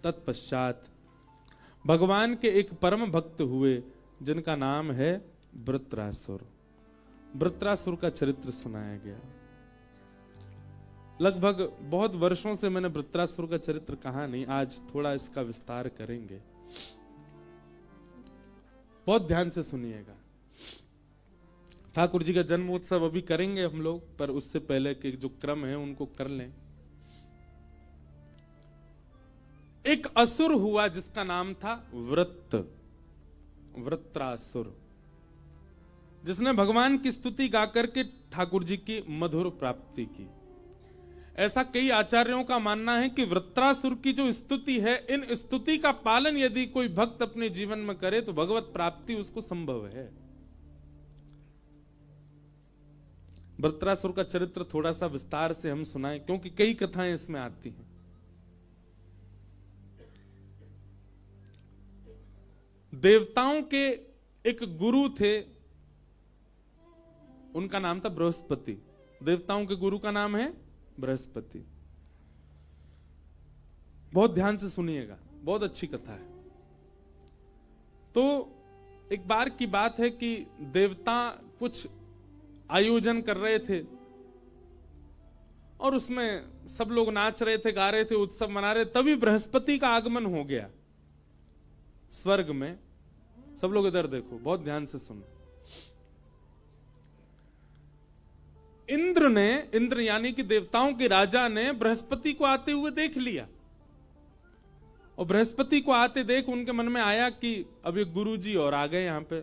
तत्पश्चात भगवान के एक परम भक्त हुए जिनका नाम है वृत्रासुर। वृत्रासुर का चरित्र सुनाया गया। लगभग बहुत वर्षों से मैंने वृत्रासुर का चरित्र कहा नहीं, आज थोड़ा इसका विस्तार करेंगे। बहुत ध्यान से सुनिएगा। ठाकुर जी का जन्मोत्सव अभी करेंगे हम लोग, पर उससे पहले के जो क्रम है उनको कर लें। एक असुर हुआ जिसका नाम था वृत्रासुर, जिसने भगवान की स्तुति गाकर के ठाकुर जी की मधुर प्राप्ति की। ऐसा कई आचार्यों का मानना है कि वृत्रासुर की जो स्तुति है, इन स्तुति का पालन यदि कोई भक्त अपने जीवन में करे तो भगवत प्राप्ति उसको संभव है। वृत्रासुर का चरित्र थोड़ा सा विस्तार से हम सुनाएं, क्योंकि कई कथाएं इसमें आती हैं। देवताओं के एक गुरु थे, उनका नाम था बृहस्पति। देवताओं के गुरु का नाम है बृहस्पति। बहुत ध्यान से सुनिएगा, बहुत अच्छी कथा है। तो एक बार की बात है कि देवता कुछ आयोजन कर रहे थे और उसमें सब लोग नाच रहे थे, गा रहे थे, उत्सव मना रहे। तभी बृहस्पति का आगमन हो गया स्वर्ग में। सब लोग इधर देखो, बहुत ध्यान से सुनो। इंद्र यानी कि देवताओं के राजा ने बृहस्पति को आते हुए देख लिया, और बृहस्पति को आते देख उनके मन में आया कि अब ये गुरुजी और आ गए यहां पे,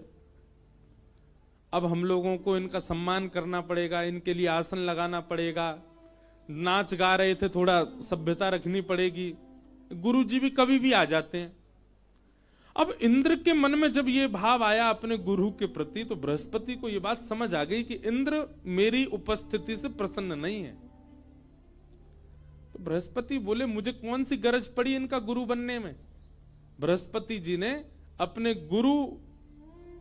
अब हम लोगों को इनका सम्मान करना पड़ेगा, इनके लिए आसन लगाना पड़ेगा। नाच गा रहे थे, थोड़ा सभ्यता रखनी पड़ेगी। गुरुजी भी कभी भी आ जाते हैं। अब इंद्र के मन में जब ये भाव आया अपने गुरु के प्रति, तो बृहस्पति को ये बात समझ आ गई कि इंद्र मेरी उपस्थिति से प्रसन्न नहीं है। तो बृहस्पति बोले, मुझे कौन सी गरज पड़ी इनका गुरु बनने में। बृहस्पति जी ने अपने गुरु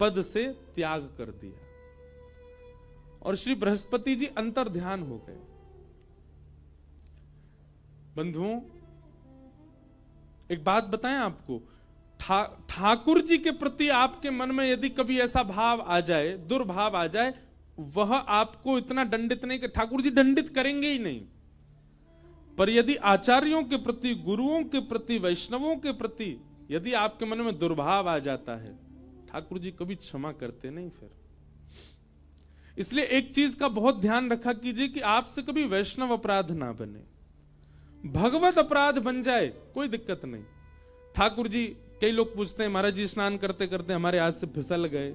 पद से त्याग कर दिया और श्री बृहस्पति जी अंतर ध्यान हो गए। बंधुओं, एक बात बताएं आपको, ठाकुर जी के प्रति आपके मन में यदि कभी ऐसा भाव आ जाए, दुर्भाव आ जाए, वह आपको इतना दंडित नहीं कि ठाकुर जी दंडित करेंगे ही नहीं, पर यदि आचार्यों के प्रति, गुरुओं के प्रति, वैष्णवों के प्रति यदि आपके मन में दुर्भाव आ जाता है, ठाकुर जी कभी क्षमा करते नहीं फिर। इसलिए एक चीज का बहुत ध्यान रखा कीजिए कि आपसे कभी वैष्णव अपराध ना बने। भगवत अपराध बन जाए कोई दिक्कत नहीं। ठाकुर जी, कई लोग पूछते हैं, महाराज जी स्नान करते करते हमारे हाथ से फिसल गए,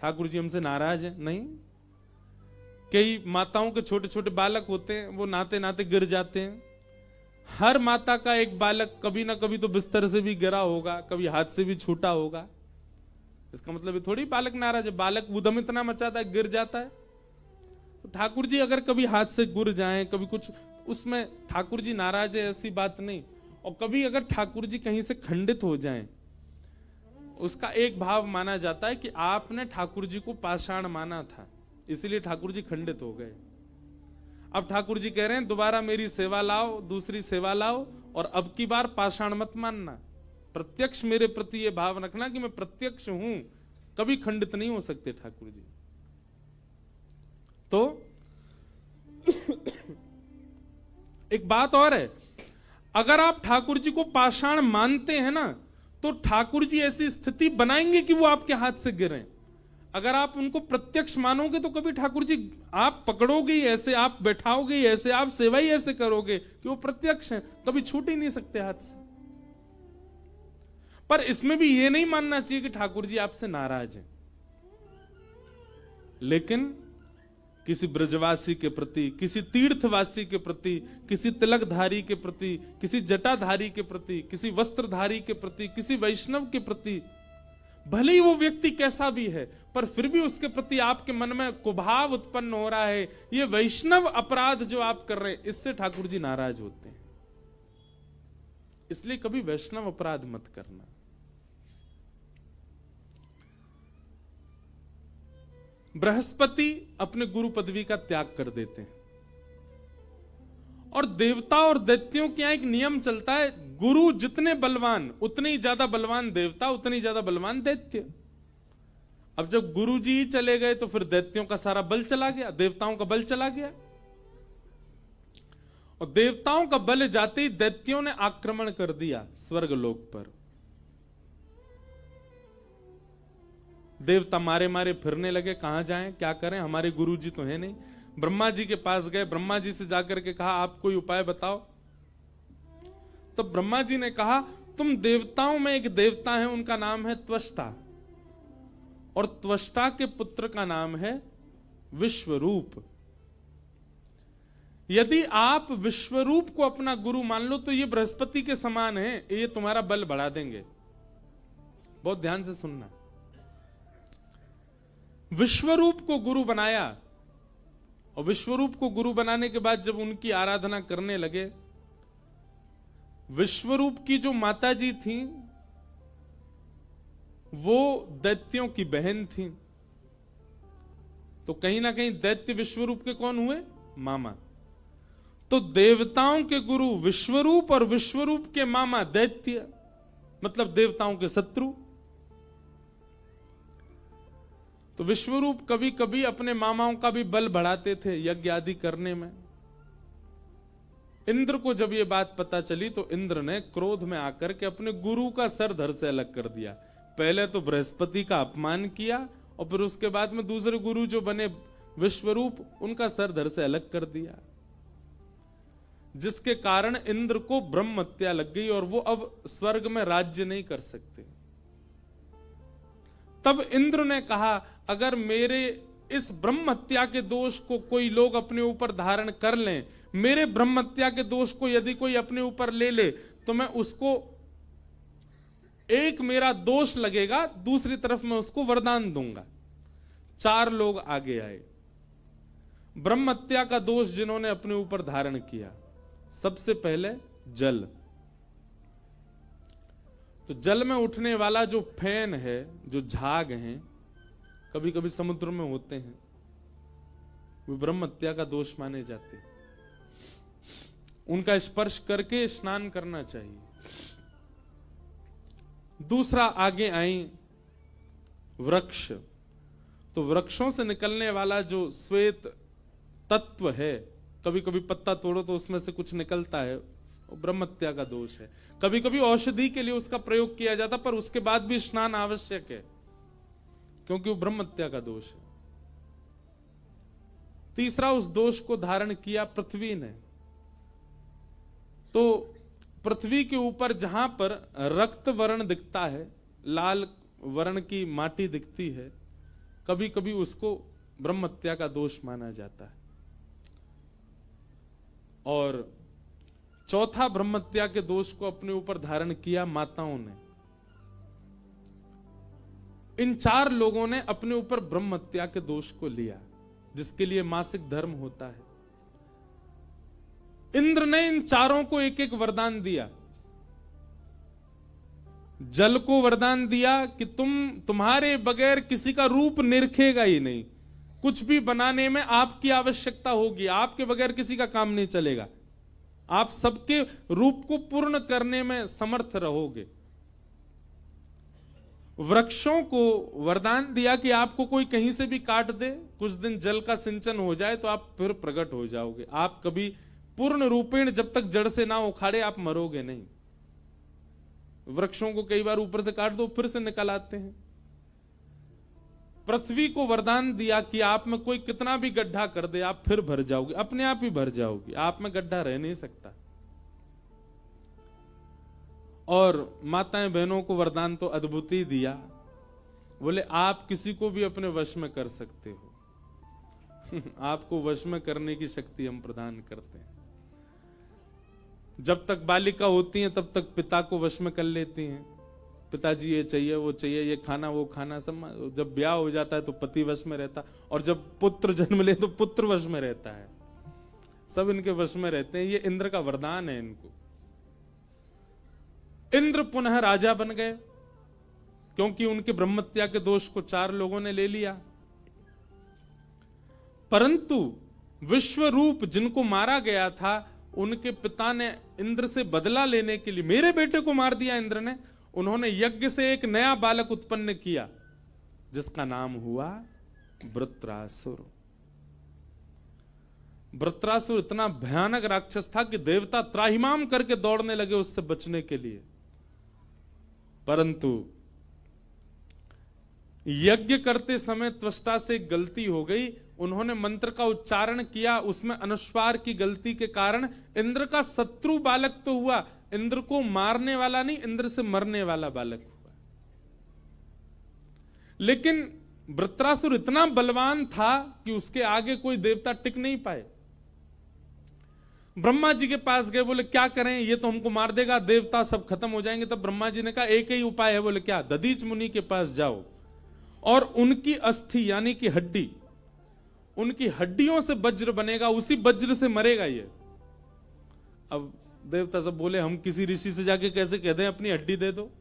ठाकुर जी हमसे नाराज है? नहीं। कई माताओं के छोटे छोटे बालक होते हैं, वो नहाते नहाते गिर जाते हैं। हर माता का एक बालक कभी ना कभी तो बिस्तर से भी गिरा होगा, कभी हाथ से भी छूटा होगा। इसका मतलब ये थोड़ी बालक नाराज है। बालक उद्यम इतना मचाता है, गिर जाता है। तो ठाकुर जी अगर कभी हाथ से गिर जाएं, कभी कुछ, उसमें ठाकुर जी नाराज है ऐसी बात नहीं। और कभी अगर ठाकुर जी कहीं से खंडित हो जाएं, उसका एक भाव माना जाता है कि आपने ठाकुर जी को पाषाण माना था, इसलिए ठाकुर जी खंडित हो गए। अब ठाकुर जी कह रहे हैं दोबारा मेरी सेवा लाओ, दूसरी सेवा लाओ, और अब की बार पाषाण मत मानना, प्रत्यक्ष मेरे प्रति ये भाव रखना कि मैं प्रत्यक्ष हूं, कभी खंडित नहीं हो सकते ठाकुर जी। तो एक बात और है, अगर आप ठाकुर जी को पाषाण मानते हैं ना, तो ठाकुर जी ऐसी स्थिति बनाएंगे कि वो आपके हाथ से गिरें। अगर आप उनको प्रत्यक्ष मानोगे तो कभी ठाकुर जी आप पकड़ोगे ही ऐसे, आप बैठाओगे ही ऐसे, आप सेवा ही ऐसे करोगे कि वो प्रत्यक्ष है, कभी छूट ही नहीं सकते हाथ से। पर इसमें भी ये नहीं मानना चाहिए कि ठाकुर जी आपसे नाराज हैं। लेकिन किसी ब्रजवासी के प्रति, किसी तीर्थवासी के प्रति, किसी तिलकधारी के प्रति, किसी जटाधारी के प्रति, किसी वस्त्रधारी के प्रति, किसी वैष्णव के प्रति, भले ही वो व्यक्ति कैसा भी है, पर फिर भी उसके प्रति आपके मन में कुभाव उत्पन्न हो रहा है, ये वैष्णव अपराध जो आप कर रहे हैं, इससे ठाकुर जी नाराज होते हैं। इसलिए कभी वैष्णव अपराध मत करना। बृहस्पति अपने गुरु पदवी का त्याग कर देते हैं और देवता और दैत्यों के यहां एक नियम चलता है, गुरु जितने बलवान उतने ही ज्यादा बलवान देवता, उतनी ही ज्यादा बलवान दैत्य। अब जब गुरु जी ही चले गए तो फिर दैत्यों का सारा बल चला गया, देवताओं का बल चला गया। और देवताओं का बल जाते ही दैत्यों ने आक्रमण कर दिया स्वर्गलोक पर। देवता मारे मारे फिरने लगे, कहां जाएं, क्या करें, हमारे गुरु जी तो है नहीं। ब्रह्मा जी के पास गए, ब्रह्मा जी से जाकर के कहा आप कोई उपाय बताओ। तो ब्रह्मा जी ने कहा तुम देवताओं में एक देवता है, उनका नाम है त्वष्टा, और त्वष्टा के पुत्र का नाम है विश्वरूप। यदि आप विश्वरूप को अपना गुरु मान लो तो ये बृहस्पति के समान है, ये तुम्हारा बल बढ़ा देंगे। बहुत ध्यान से सुनना। विश्वरूप को गुरु बनाया, और विश्वरूप को गुरु बनाने के बाद जब उनकी आराधना करने लगे, विश्वरूप की जो माता जी थी वो दैत्यों की बहन थी। तो कहीं ना कहीं दैत्य विश्वरूप के कौन हुए? मामा। तो देवताओं के गुरु विश्वरूप और विश्वरूप के मामा दैत्य, मतलब देवताओं के शत्रु। तो विश्वरूप कभी कभी अपने मामाओं का भी बल बढ़ाते थे यज्ञ आदि करने में। इंद्र को जब ये बात पता चली तो इंद्र ने क्रोध में आकर के अपने गुरु का सर धड़ से अलग कर दिया। पहले तो बृहस्पति का अपमान किया और फिर उसके बाद में दूसरे गुरु जो बने विश्वरूप, उनका सर धड़ से अलग कर दिया, जिसके कारण इंद्र को ब्रह्म हत्या लग गई और वो अब स्वर्ग में राज्य नहीं कर सकते। तब इंद्र ने कहा अगर मेरे इस ब्रह्म हत्या के दोष को कोई लोग अपने ऊपर धारण कर लें, मेरे ब्रह्म हत्या के दोष को यदि कोई अपने ऊपर ले ले, तो मैं उसको, एक मेरा दोष लगेगा, दूसरी तरफ मैं उसको वरदान दूंगा। 4 लोग आगे आए, ब्रह्म हत्या का दोष जिन्होंने अपने ऊपर धारण किया। सबसे पहले जल। तो जल में उठने वाला जो फैन है, जो झाग हैं, कभी कभी समुद्र में होते हैं, वे ब्रह्म हत्या का दोष माने जाते हैं। उनका स्पर्श करके स्नान करना चाहिए। दूसरा आगे आई वृक्ष। तो वृक्षों से निकलने वाला जो श्वेत तत्व है, कभी कभी पत्ता तोड़ो तो उसमें से कुछ निकलता है, वो ब्रह्म हत्या का दोष है। कभी कभी औषधि के लिए उसका प्रयोग किया जाता, पर उसके बाद भी स्नान आवश्यक है, क्योंकि वो ब्रह्म हत्या का दोष है। तीसरा, उस दोष को धारण किया पृथ्वी ने। तो पृथ्वी के ऊपर जहां पर रक्त वर्ण दिखता है, लाल वर्ण की माटी दिखती है, कभी कभी उसको ब्रह्म हत्या का दोष माना जाता है। और चौथा, ब्रह्म हत्या के दोष को अपने ऊपर धारण किया माताओं ने। इन 4 लोगों ने अपने ऊपर ब्रह्म हत्या के दोष को लिया, जिसके लिए मासिक धर्म होता है। इंद्र ने इन 4 को एक एक वरदान दिया। जल को वरदान दिया कि तुम्हारे बगैर किसी का रूप निरखेगा ही नहीं, कुछ भी बनाने में आपकी आवश्यकता होगी, आपके बगैर किसी का काम नहीं चलेगा, आप सबके रूप को पूर्ण करने में समर्थ रहोगे। वृक्षों को वरदान दिया कि आपको कोई कहीं से भी काट दे, कुछ दिन जल का सिंचन हो जाए तो आप फिर प्रकट हो जाओगे। आप कभी पूर्ण रूपेण जब तक जड़ से ना उखाड़े आप मरोगे नहीं। वृक्षों को कई बार ऊपर से काट दो फिर से निकल आते हैं। पृथ्वी को वरदान दिया कि आप में कोई कितना भी गड्ढा कर दे आप फिर भर जाओगे, अपने आप ही भर जाओगे, आप में गड्ढा रह नहीं सकता। और माताएं बहनों को वरदान तो अद्भुत ही दिया, बोले आप किसी को भी अपने वश में कर सकते हो आपको वश में करने की शक्ति हम प्रदान करते हैं। जब तक बालिका होती हैं तब तक पिता को वश में कर लेती हैं, पिताजी ये चाहिए वो चाहिए, ये खाना वो खाना सब। जब ब्याह हो जाता है तो पति वश में रहता, और जब पुत्र जन्म ले तो पुत्र वश में रहता है, सब इनके वश में रहते हैं। ये इंद्र का वरदान है इनको। इंद्र पुनः राजा बन गए, क्योंकि उनके ब्रह्म हत्या के दोष को 4 लोगों ने ले लिया। परंतु विश्वरूप जिनको मारा गया था, उनके पिता ने इंद्र से बदला लेने के लिए, मेरे बेटे को मार दिया इंद्र ने, उन्होंने यज्ञ से एक नया बालक उत्पन्न किया जिसका नाम हुआ वृत्रासुर। वृत्रासुर इतना भयानक राक्षस था कि देवता त्राहिमाम करके दौड़ने लगे उससे बचने के लिए, परंतु यज्ञ करते समय त्वष्टा से एक गलती हो गई। उन्होंने मंत्र का उच्चारण किया, उसमें अनुस्वार की गलती के कारण इंद्र का शत्रु बालक तो हुआ, इंद्र को मारने वाला नहीं, इंद्र से मरने वाला बालक हुआ। लेकिन वृत्रासुर इतना बलवान था कि उसके आगे कोई देवता टिक नहीं पाए। ब्रह्मा जी के पास गए, बोले क्या करें, ये तो हमको मार देगा, देवता सब खत्म हो जाएंगे। तब ब्रह्मा जी ने कहा एक ही उपाय है। बोले क्या? दधीच मुनि के पास जाओ और उनकी अस्थि यानी कि हड्डी, उनकी हड्डियों से वज्र बनेगा, उसी वज्र से मरेगा ये। अब देवता सब बोले हम किसी ऋषि से जाके कैसे कह दें अपनी हड्डी दे दो?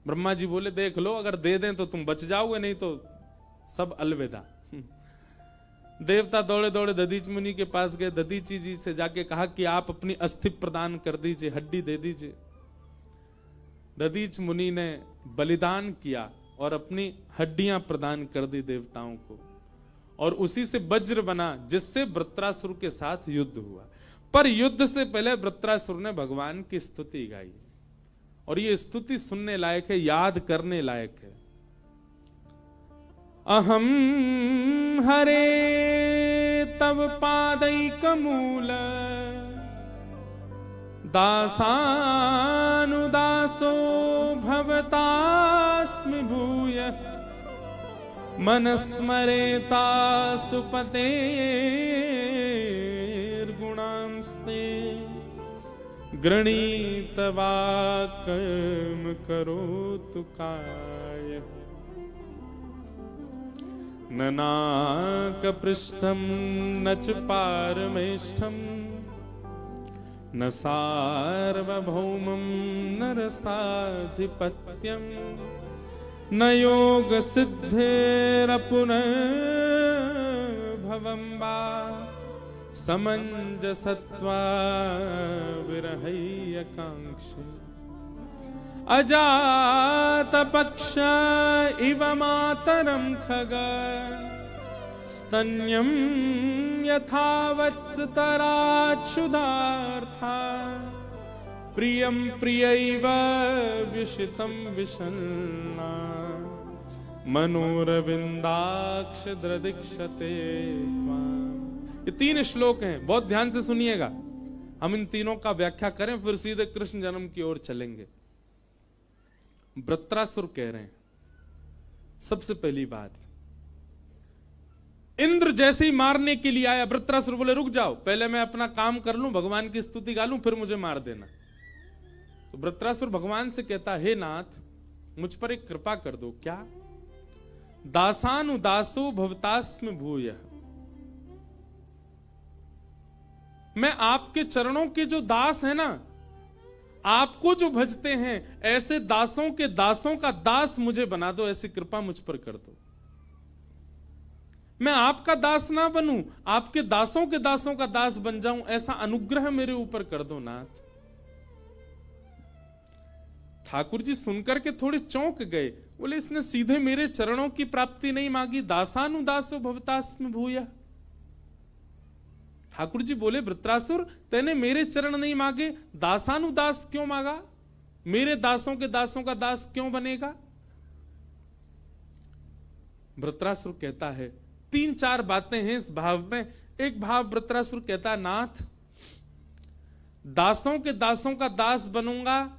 ब्रह्मा जी बोले देख लो, अगर दे दें तो तुम बच जाओगे, नहीं तो सब अलविदा। देवता दौड़े दौड़े दधीच मुनि के पास गए, दधीची जी से जाके कहा कि आप अपनी अस्थि प्रदान कर दीजिए, हड्डी दे दीजिए। दधीच मुनि ने बलिदान किया और अपनी हड्डियां प्रदान कर दी देवताओं को, और उसी से वज्र बना जिससे वृत्रासुर के साथ युद्ध हुआ। पर युद्ध से पहले वृत्रासुर ने भगवान की स्तुति गाई, और ये स्तुति सुनने लायक है, याद करने लायक है। अहम हरे तव पादैकमूल दासानुदासो भवतास्मि भूय मनस्मरेता सुपतेर्गुणांस्ते गृणीतवा कर्म करोतु काय न नाकपृष्ठं न च पारमेष्ठं न सार्वभौमं न रसाधिपत्यं न योगसिद्धिरपुनर्भवं वा समञ्जसत्वा विरहैकाङ्क्षे अजातपक्ष इव मातरं खग स्तन्यं यथा वत्सतराच्छुदार्था प्रियं प्रियैव विषितं विषण्णा मनोरविंदाक्ष दृदिक्षते त्वाम्। ये 3 श्लोक हैं, बहुत ध्यान से सुनिएगा। हम इन तीनों का व्याख्या करें, फिर सीधे कृष्ण जन्म की ओर चलेंगे। वृत्रासुर कह रहे हैं, सबसे पहली बात, इंद्र जैसे ही मारने के लिए आया, वृत्रासुर बोले रुक जाओ, पहले मैं अपना काम कर लूं, भगवान की स्तुति गा लूं, फिर मुझे मार देना। तो वृत्रासुर भगवान से कहता, हे नाथ मुझ पर एक कृपा कर दो। क्या? दासानुदासो भवतास्मि भूय, मैं आपके चरणों के जो दास है ना, आपको जो भजते हैं, ऐसे दासों के दासों का दास मुझे बना दो, ऐसी कृपा मुझ पर कर दो। मैं आपका दास ना बनूं, आपके दासों के दासों का दास बन जाऊं, ऐसा अनुग्रह मेरे ऊपर कर दो नाथ। ठाकुर जी सुनकर के थोड़े चौंक गए, बोले इसने सीधे मेरे चरणों की प्राप्ति नहीं मांगी, दासानुदासो भवतास्मि भूय। ठाकुर जी बोले वृत्रासुर तेने मेरे चरण नहीं मांगे, दासानुदास क्यों मांगा? मेरे दासों के दासों का दास क्यों बनेगा? वृत्रासुर कहता है, 3-4 बातें हैं इस भाव में। एक भाव वृत्रासुर कहता है, नाथ दासों के दासों का दास बनूंगा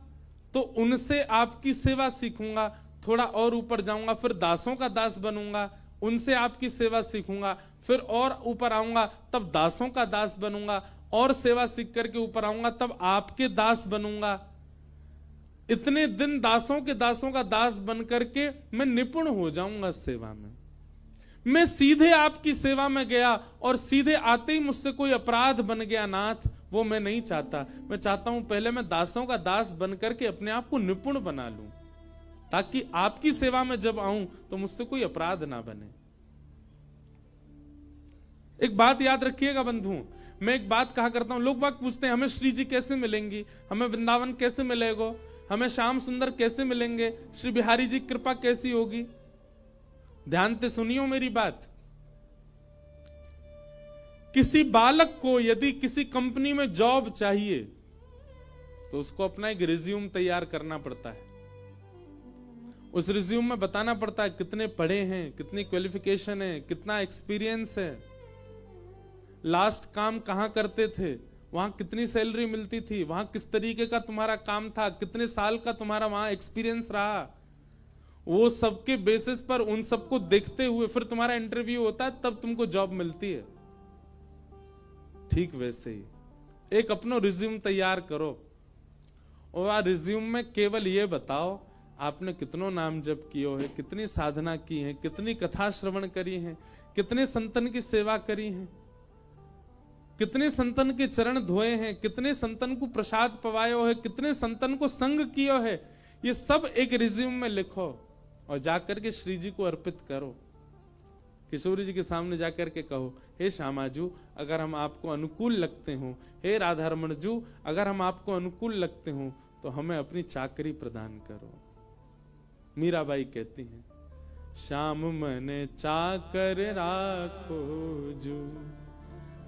तो उनसे आपकी सेवा सीखूंगा, थोड़ा और ऊपर जाऊंगा, फिर दासों का दास बनूंगा, उनसे आपकी सेवा सीखूंगा, फिर और ऊपर आऊंगा, तब दासों का दास बनूंगा, और सेवा सीख करके ऊपर आऊंगा, तब आपके दास बनूंगा। इतने दिन दासों के दासों का दास बन करके मैं निपुण हो जाऊंगा सेवा में। मैं सीधे आपकी सेवा में गया और सीधे आते ही मुझसे कोई अपराध बन गया नाथ, वो मैं नहीं चाहता। मैं चाहता हूं पहले मैं दासों का दास बन करके अपने आप को निपुण बना लूं, ताकि आपकी सेवा में जब आऊं तो मुझसे कोई अपराध ना बने। एक बात याद रखिएगा बंधुओं, मैं एक बात कहा करता हूं, लोग बाग पूछते हैं हमें श्री जी कैसे मिलेंगी, हमें वृंदावन कैसे मिलेगा, हमें श्याम सुंदर कैसे मिलेंगे, श्री बिहारी जी की कृपा कैसी होगी। ध्यान से सुनियो मेरी बात। किसी बालक को यदि किसी कंपनी में जॉब चाहिए तो उसको अपना एक रिज्यूम तैयार करना पड़ता है। उस रिज्यूम में बताना पड़ता है कितने पढ़े हैं, कितनी क्वालिफिकेशन है, कितना एक्सपीरियंस है, लास्ट काम कहां करते थे, वहां कितनी सैलरी मिलती थी, वहां किस तरीके का तुम्हारा काम था, कितने साल का तुम्हारा वहां एक्सपीरियंस रहा। वो सबके बेसिस पर उन सबको देखते हुए फिर तुम्हारा इंटरव्यू होता है, तब तुमको जॉब मिलती है। ठीक वैसे ही एक अपना रिज्यूम तैयार करो और रिज्यूम में केवल ये बताओ आपने कितनों नाम जप कियो है, कितनी साधना की है, कितनी कथा श्रवण करी है, कितने संतन की सेवा करी है, कितने संतन के चरण धोए हैं, कितने संतन को प्रसाद पवायो है, कितने संतन को संग कियो है। ये सब एक रिज्यूम में लिखो और जाकर के श्री जी को अर्पित करो। किशोरी जी के सामने जाकर के कहो, हे श्यामाजू अगर हम आपको अनुकूल लगते हो, हे राधारमण जू अगर हम आपको अनुकूल लगते हो तो हमें अपनी चाकरी प्रदान करो। मीराबाई कहती हैं, श्याम मने चाकर राखो जू,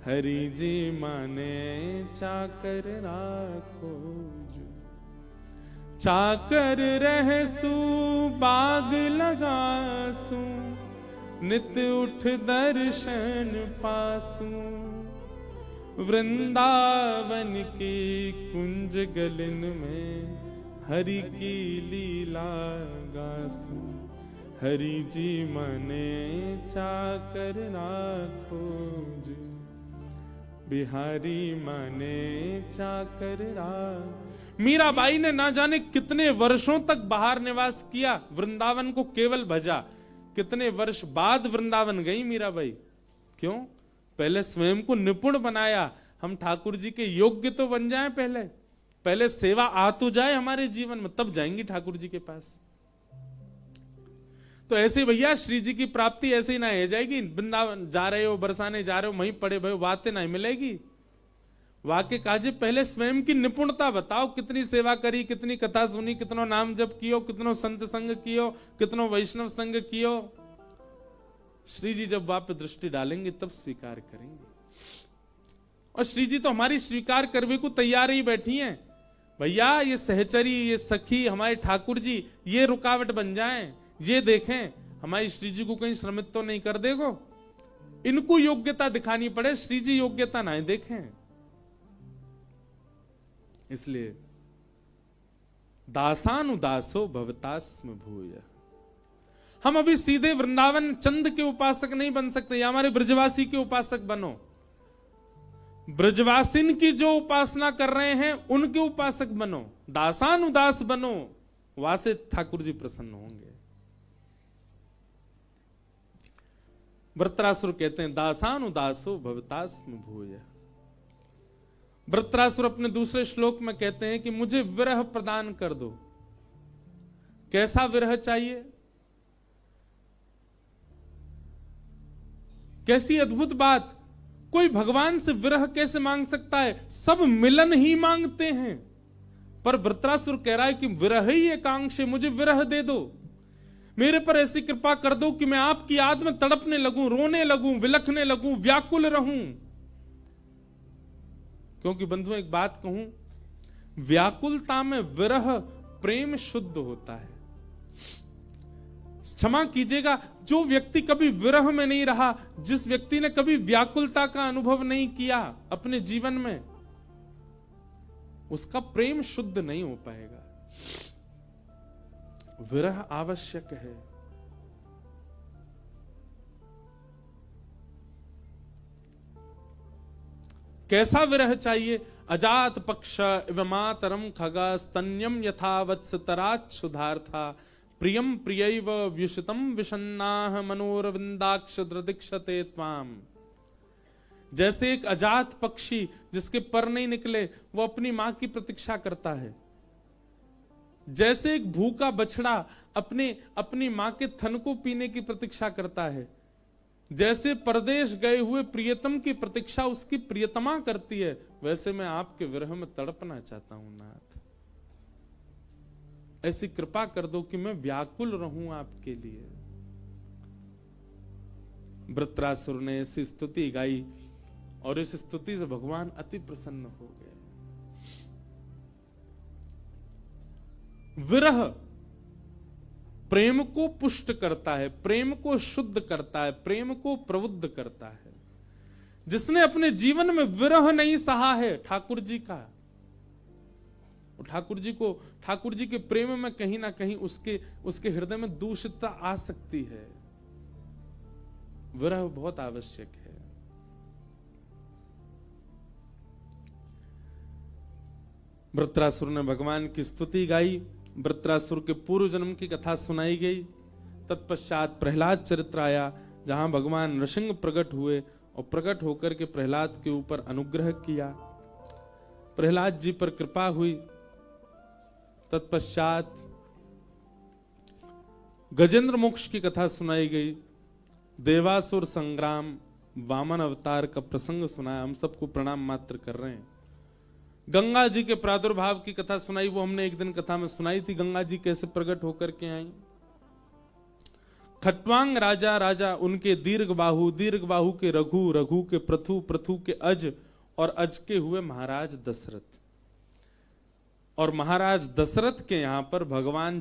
हरि जी माने चाकर राखो जू। चाकर रहसू बाग लगासू, नित उठ दर्शन पासू। वृंदावन की कुंज गलिन में हरि की लीला गासू। हरि जी मने चाकर राखो जी, बिहारी मने चाकर राखो। मीराबाई ने ना जाने कितने वर्षों तक बाहर निवास किया, वृंदावन को केवल भजा। कितने वर्ष बाद वृंदावन गई मीराबाई। क्यों? पहले स्वयं को निपुण बनाया। हम ठाकुर जी के योग्य तो बन जाएं, पहले सेवा आ तो जाए हमारे जीवन में, तब जाएंगी ठाकुर जी के पास। तो ऐसे भैया श्री जी की प्राप्ति ऐसे ही ना हो जाएगी। वृंदावन जा रहे हो, बरसाने जा रहे हो, वहीं पड़े भयो बातें नहीं मिलेगी। वाक्य काजे पहले स्वयं की निपुणता बताओ, कितनी सेवा करी, कितनी कथा सुनी, कितनो नाम जप कियो, कितनो संत संग कियो, कितनो वैष्णव संग कियो। श्री जी जब वाप दृष्टि डालेंगे तब स्वीकार करेंगे। और श्री जी तो हमारी स्वीकार करने को तैयार ही बैठी हैं। भैया ये सहचरी, ये सखी, हमारे ठाकुर जी ये रुकावट बन जाएं, ये देखें हमारी श्री जी को कहीं श्रमित तो नहीं कर देगो। इनको योग्यता दिखानी पड़े, श्री जी योग्यता ना देखें। इसलिए दासानुदासो भवतास्म भूय। हम अभी सीधे वृंदावन चंद के उपासक नहीं बन सकते, या हमारे ब्रजवासी के उपासक बनो। ब्रजवासिन की जो उपासना कर रहे हैं उनके उपासक बनो, दासानुदास बनो, वहां से ठाकुर जी प्रसन्न होंगे। वृत्रासुर कहते हैं दासानुदासो भवतास्म भूय। वृत्रासुर अपने दूसरे श्लोक में कहते हैं कि मुझे विरह प्रदान कर दो। कैसा विरह चाहिए? कैसी अद्भुत बात! कोई भगवान से विरह कैसे मांग सकता है? सब मिलन ही मांगते हैं, पर वृत्रासुर कह रहा है कि विरह ही एकांक्ष, मुझे विरह दे दो। मेरे पर ऐसी कृपा कर दो कि मैं आपकी याद में तड़पने लगूं, रोने लगूं, विलखने लगूं, व्याकुल रहूं। क्योंकि बंधुओं एक बात कहूं, व्याकुलता में विरह प्रेम शुद्ध होता है। क्षमा कीजिएगा, जो व्यक्ति कभी विरह में नहीं रहा, जिस व्यक्ति ने कभी व्याकुलता का अनुभव नहीं किया अपने जीवन में, उसका प्रेम शुद्ध नहीं हो पाएगा। विरह आवश्यक है। कैसा विरह चाहिए? अजात पक्ष इव मातरम खगा स्तन्यम यथा वत्स तराच्छुधार्था प्रियम प्रियैव व्युषितम विषन्नाह मनोरविंदाक्ष दृदिक्षते त्वाम। जैसे एक अजात पक्षी जिसके पर नहीं निकले, वो अपनी मां की प्रतीक्षा करता है। जैसे एक भूखा बछड़ा अपनी मां के थन को पीने की प्रतीक्षा करता है, जैसे परदेश गए हुए प्रियतम की प्रतीक्षा उसकी प्रियतमा करती है, वैसे मैं आपके विरह में तड़पना चाहता हूं नाथ। ऐसी कृपा कर दो कि मैं व्याकुल रहूं आपके लिए। वृत्रासुर ने ऐसी स्तुति गाई और इस स्तुति से भगवान अति प्रसन्न हो गए। विरह प्रेम को पुष्ट करता है, प्रेम को शुद्ध करता है, प्रेम को प्रबुद्ध करता है। जिसने अपने जीवन में विरह नहीं सहा है ठाकुर जी का, ठाकुर जी के प्रेम में कहीं ना कहीं उसके हृदय में दूषितता आ सकती है। विरह बहुत आवश्यक है। वृत्रासुर ने भगवान की स्तुति गाई, वृत्रासुर के पूर्व जन्म की कथा सुनाई गई। तत्पश्चात प्रहलाद चरित्र आया, जहां भगवान नृसिंह प्रकट हुए और प्रकट होकर के प्रहलाद के ऊपर अनुग्रह किया, प्रहलाद जी पर कृपा हुई। तत्पश्चात गजेंद्र मोक्ष की कथा सुनाई गई, देवासुर संग्राम, वामन अवतार का प्रसंग सुनाया। हम सबको प्रणाम मात्र कर रहे हैं। गंगा जी के प्रादुर्भाव की कथा सुनाई, वो हमने एक दिन कथा में सुनाई थी, गंगा जी कैसे प्रकट होकर के आई। खट्वांग राजा उनके दीर्घ बाहु के रघु के पृथु के अज और अज के हुए महाराज दशरथ। और महाराज दशरथ के यहां पर भगवान